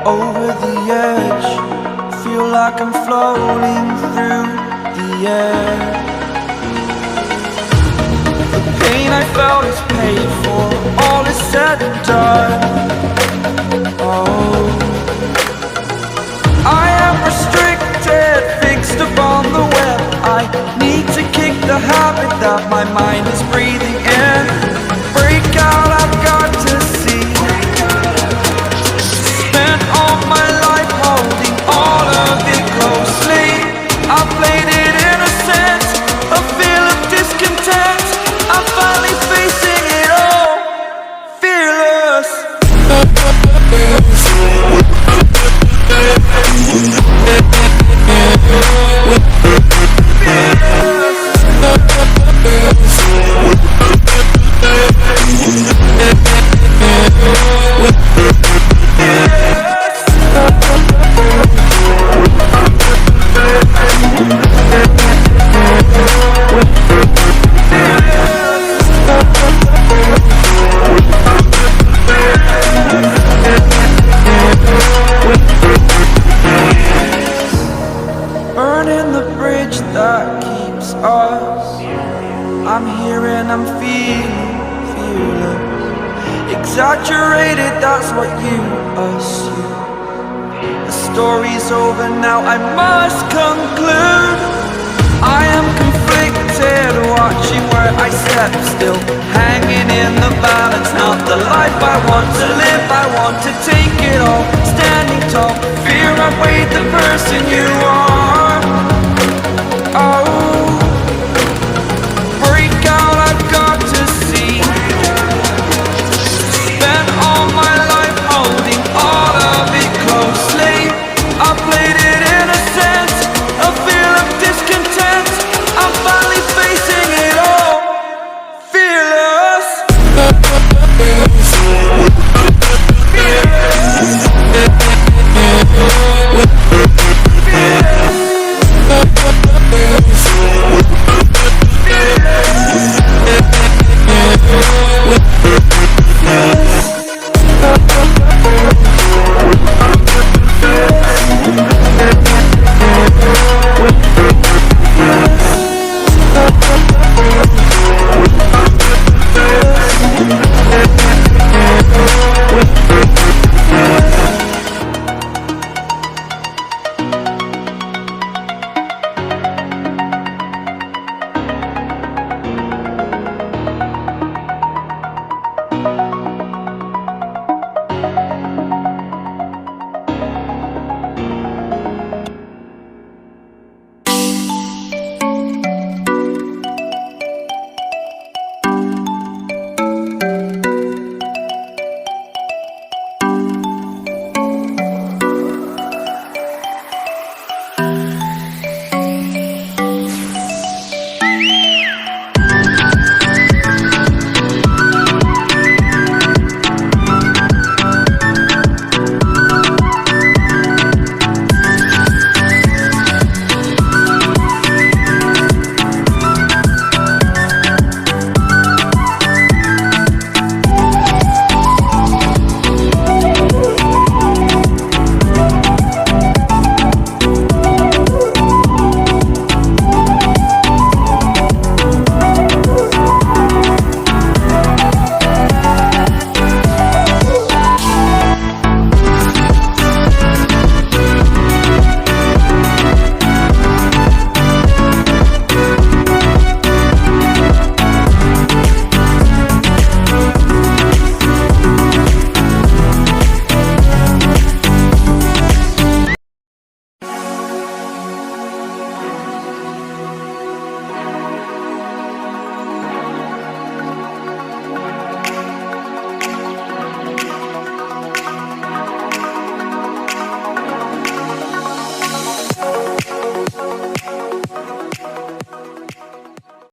over the edge. Feel like I'm floating through the air. The pain I felt is paid for, all is said and done. Oh, I am restricted, fixed upon the web. I need to kick the habit that my mind is breathing in. Break out, I've got to see. Spent all my life holding all of it closely. I played it innocent, a feel of discontent. I'm finally facing it all, fearless. Burning the bridge that keeps us. I'm here and I'm feeling fearless. Exaggerated, that's what you assume. The story's over now, I must conclude. I am conflicted, watching where I step still, hanging in the balance. Not the life I want to live, I want to take it all. Standing tall, fear I weighed the person you are.